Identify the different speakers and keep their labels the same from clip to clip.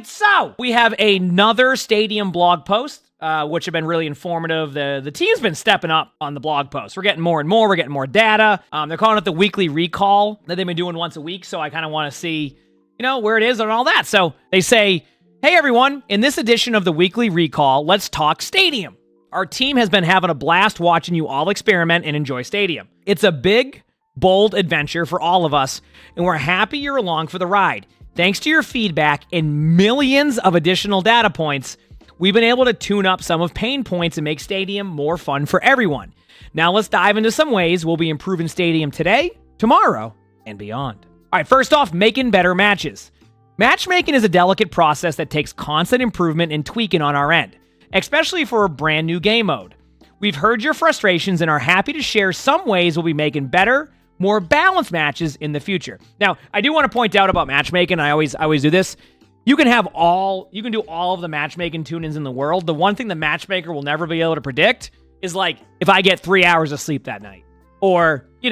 Speaker 1: right, so we have another Stadium blog post, which have been really informative. The team's been stepping up on the blog posts. We're getting more and more. We're getting more data. They're calling it the weekly recall that they've been doing once a week, so I kind of want to see, where it is and all that. So they say, hey, everyone, in this edition of the weekly recall, let's talk Stadium. Our team has been having a blast watching you all experiment and enjoy Stadium. It's a big, bold adventure for all of us, and we're happy you're along for the ride. Thanks to your feedback and millions of additional data points, we've been able to tune up some of pain points and make Stadium more fun for everyone. Now let's dive into some ways we'll be improving Stadium today, tomorrow, and beyond. All right, first off, making better matches. Matchmaking is a delicate process that takes constant improvement and tweaking on our end, especially for a brand new game mode. We've heard your frustrations and are happy to share some ways we'll be making better, more balanced matches in the future. Now, I do want to point out about matchmaking. I always do this. You can do all of the matchmaking tune-ins in the world. The one thing the matchmaker will never be able to predict is like if I get 3 hours of sleep that night, or you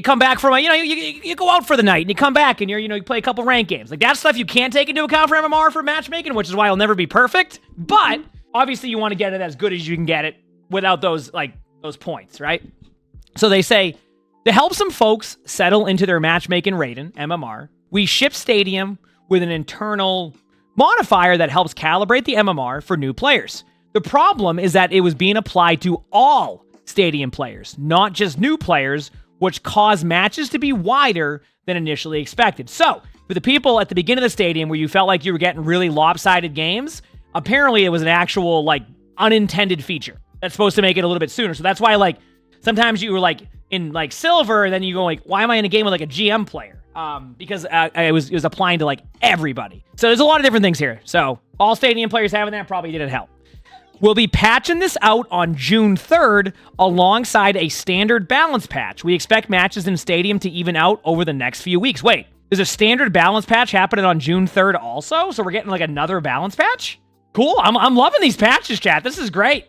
Speaker 1: come back from you go out for the night and you come back and you play a couple ranked games. Like that stuff you can't take into account for MMR for matchmaking, which is why it'll never be perfect. But obviously you want to get it as good as you can get it without those points, right? So they say, to help some folks settle into their matchmaking rating, MMR, we ship Stadium with an internal modifier that helps calibrate the MMR for new players. The problem is that it was being applied to all Stadium players, not just new players, which caused matches to be wider than initially expected. So, for the people at the beginning of the Stadium where you felt like you were getting really lopsided games, apparently it was an actual, unintended feature that's supposed to make it a little bit sooner. So that's why, sometimes you were, in silver, and then you go why am I in a game with a GM player? Because it was applying to everybody. So there's a lot of different things here. So all Stadium players having that probably didn't help. We'll be patching this out on June 3rd alongside a standard balance patch. We expect matches in Stadium to even out over the next few weeks. Wait, there's a standard balance patch happening on June 3rd also? So we're getting another balance patch? Cool. I'm loving these patches, chat. This is great.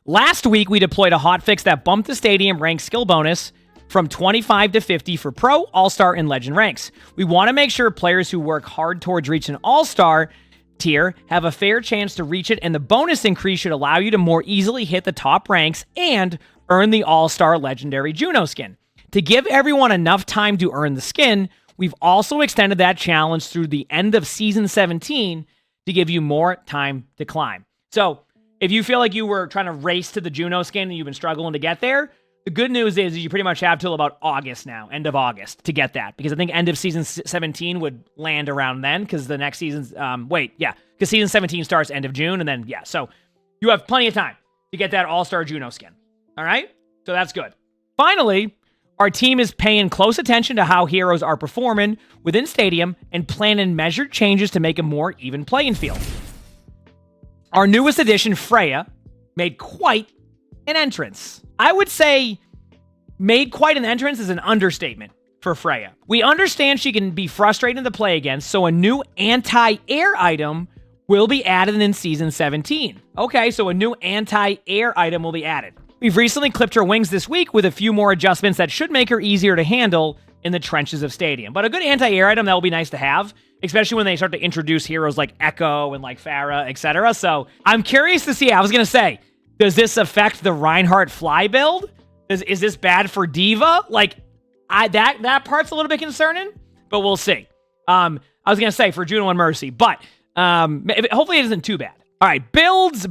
Speaker 1: Last week, we deployed a hotfix that bumped the Stadium rank skill bonus from 25 to 50 for Pro, All-Star, and Legend ranks. We want to make sure players who work hard towards reaching All-Star tier have a fair chance to reach it, and the bonus increase should allow you to more easily hit the top ranks and earn the All-Star Legendary Juno skin. To give everyone enough time to earn the skin, we've also extended that challenge through the end of Season 17 to give you more time to climb. So, if you feel like you were trying to race to the Juno skin and you've been struggling to get there, the good news is you pretty much have till about August now, end of August, to get that. Because I think end of Season 17 would land around then, because the next season's, because Season 17 starts end of June, and then, so you have plenty of time to get that All-Star Juno skin. All right? So that's good. Finally, our team is paying close attention to how heroes are performing within Stadium and planning measured changes to make a more even playing field. Our newest addition, Freya, made quite an entrance. I would say made quite an entrance is an understatement for Freya. We understand she can be frustrating to play against, so a new anti-air item will be added in Season 17. Okay, so a new anti-air item will be added. We've recently clipped her wings this week with a few more adjustments that should make her easier to handle in the trenches of Stadium. But a good anti-air item, that will be nice to have, especially when they start to introduce heroes like Echo and Pharah, etc. So I'm curious to see. I was going to say, does this affect the Reinhardt fly build? Is this bad for Diva? That part's a little bit concerning, but we'll see. I was going to say for Juno and Mercy, but hopefully it isn't too bad. All right, builds.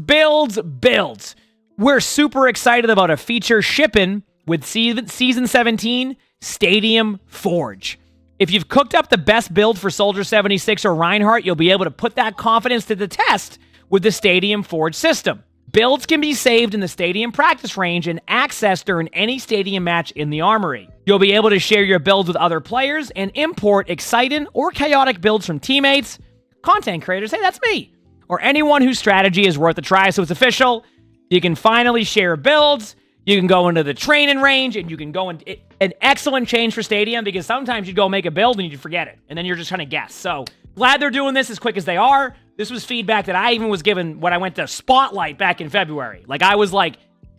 Speaker 1: We're super excited about a feature shipping with Season 17 Stadium Forge. If you've cooked up the best build for Soldier 76 or Reinhardt, you'll be able to put that confidence to the test with the Stadium Forge system. Builds can be saved in the Stadium practice range and accessed during any Stadium match in the Armory. You'll be able to share your builds with other players and import exciting or chaotic builds from teammates, content creators, hey, that's me, or anyone whose strategy is worth a try. So it's official. You can finally share builds. You can go into the training range, and you can go in. An excellent change for Stadium, because sometimes you'd go make a build and you'd forget it, and then you're just trying to guess. So glad they're doing this as quick as they are. This was feedback that I even was given when I went to Spotlight back in February. I was like,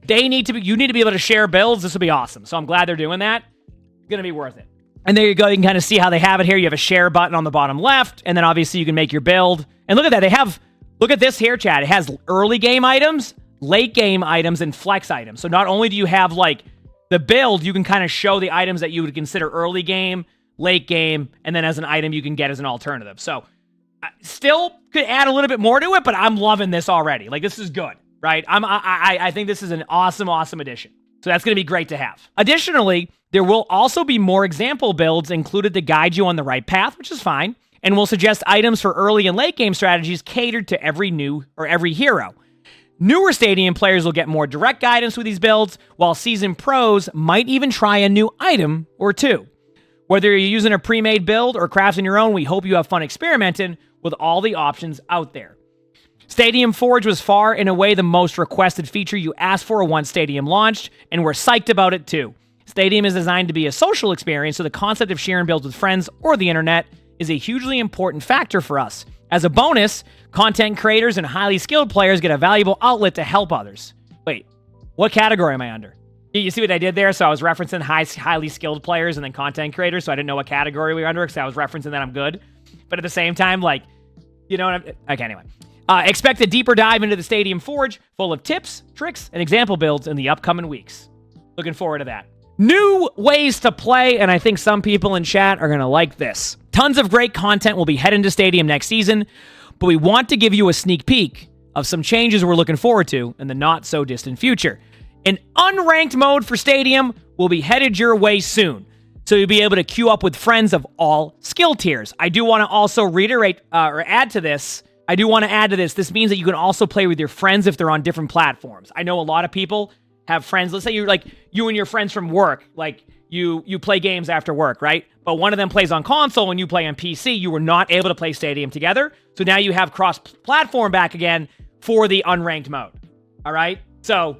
Speaker 1: you need to be able to share builds. This would be awesome. So I'm glad they're doing that. It's going to be worth it. And there you go. You can kind of see how they have it here. You have a share button on the bottom left, and then obviously you can make your build. And look at that. They have, look at this here, chat. It has early game items, late game items, and flex items. So not only do you have like the build, you can kind of show the items that you would consider early game, late game, and then as an item you can get as an alternative. So still could add a little bit more to it, but I'm loving this already. Like, this is good, right? I think this is an awesome addition. So that's going to be great to have. Additionally, there will also be more example builds included to guide you on the right path, which is fine, and will suggest items for early and late game strategies catered to every new or every hero. Newer Stadium players will get more direct guidance with these builds, while seasoned pros might even try a new item or two. Whether you're using a pre-made build or crafting your own, we hope you have fun experimenting with all the options out there. Stadium Forge was far and away the most requested feature you asked for once Stadium launched, and we're psyched about it too. Stadium is designed to be a social experience, so the concept of sharing builds with friends or the internet is a hugely important factor for us. As a bonus, content creators and highly skilled players get a valuable outlet to help others. Wait, what category am I under? You see what I did there? So I was referencing highly skilled players and then content creators, so I didn't know what category we were under because I was referencing that I'm good. But at the same time, like, you know what I'm... Okay, anyway. Expect a deeper dive into the Stadium Forge, full of tips, tricks, and example builds in the upcoming weeks. Looking forward to that. New ways to play, and I think some people in chat are going to like this. Tons of great content will be heading to Stadium next season, but we want to give you a sneak peek of some changes we're looking forward to in the not-so-distant future. An unranked mode for Stadium will be headed your way soon, so you'll be able to queue up with friends of all skill tiers. I do want to also reiterate or add to this. This means that you can also play with your friends if they're on different platforms. I know a lot of people have friends. Let's say you're like you and your friends from work, like you play games after work, right? But one of them plays on console and you play on PC. You were not able to play Stadium together. So now you have cross-platform back again for the unranked mode. All right? So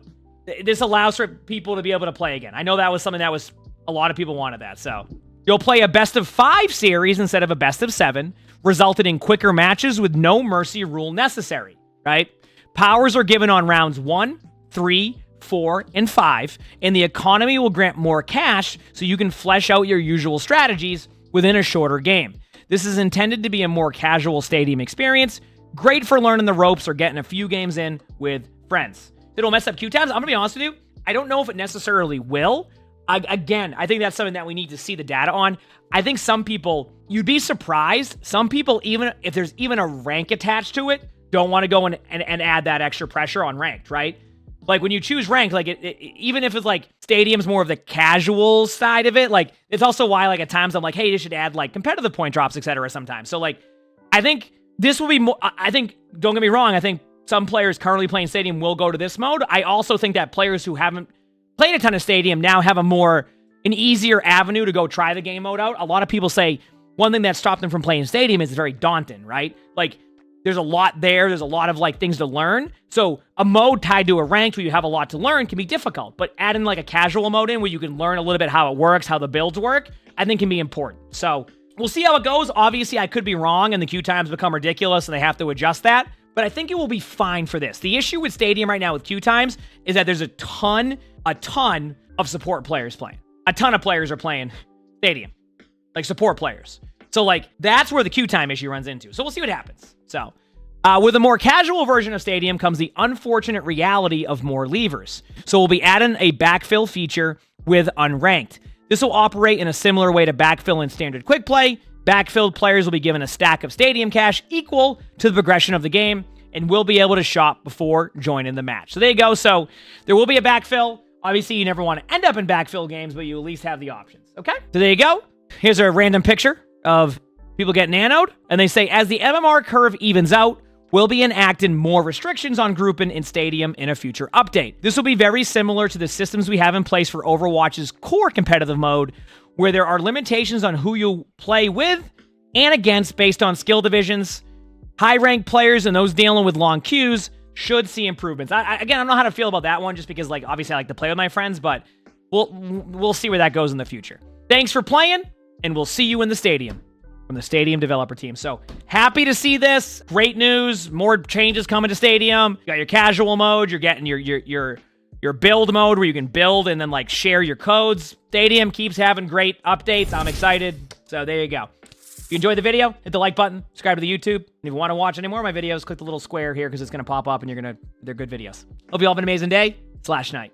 Speaker 1: this allows for people to be able to play again. I know that was something that was a lot of people wanted that. So you'll play a best of 5 series instead of a best of 7, resulted in quicker matches with no mercy rule necessary, right? Powers are given on rounds 1, 3, 4, and 5, and the economy will grant more cash so you can flesh out your usual strategies within a shorter game. This is intended to be a more casual Stadium experience, great for learning the ropes or getting a few games in with friends. It'll mess up queue times. I'm going to be honest with you. I don't know if it necessarily will. I think that's something that we need to see the data on. I think some people, you'd be surprised. Some people, even if there's even a rank attached to it, don't want to go and add that extra pressure on ranked, right? Like when you choose ranked, like even if it's like Stadium's more of the casual side of it, like it's also why like at times I'm like, hey, they should add like competitive point drops, etc. sometimes. So like, I think this will be more, I think, don't get me wrong, I think some players currently playing Stadium will go to this mode. I also think that players who haven't played a ton of Stadium now have an easier avenue to go try the game mode out. A lot of people say one thing that stopped them from playing Stadium is it's very daunting, right? Like, there's a lot there. There's a lot of, like, things to learn. So a mode tied to a ranked where you have a lot to learn can be difficult. But adding, like, a casual mode in where you can learn a little bit how it works, how the builds work, I think can be important. So we'll see how it goes. Obviously, I could be wrong and the queue times become ridiculous and they have to adjust that. But I think it will be fine for this. The issue with Stadium right now with queue times is that there's a ton of support players playing. A ton of players are playing Stadium, like support players. So like that's where the queue time issue runs into. So we'll see what happens. So with a more casual version of Stadium comes the unfortunate reality of more levers. So we'll be adding a backfill feature with Unranked. This will operate in a similar way to backfill in standard quick play. Backfilled players will be given a stack of Stadium cash equal to the progression of the game and will be able to shop before joining the match. So there you go. So there will be a backfill. Obviously, you never want to end up in backfill games, but you at least have the options. Okay? So there you go. Here's a random picture of people getting nanoed. And they say, as the MMR curve evens out, we'll be enacting more restrictions on grouping in Stadium in a future update. This will be very similar to the systems we have in place for Overwatch's core competitive mode, where there are limitations on who you play with and against based on skill divisions. High-ranked players and those dealing with long queues should see improvements. Again, I don't know how to feel about that one just because, like, obviously I like to play with my friends, but we'll see where that goes in the future. Thanks for playing, and we'll see you in the Stadium from the Stadium developer team. So happy to see this. Great news. More changes coming to Stadium. You got your casual mode. You're getting your your build mode where you can build and then like share your codes. Stadium keeps having great updates. I'm excited. So there you go. If you enjoyed the video, hit the like button, subscribe to the YouTube. And if you want to watch any more of my videos, click the little square here because it's going to pop up and they're good videos. Hope you all have an amazing day / night.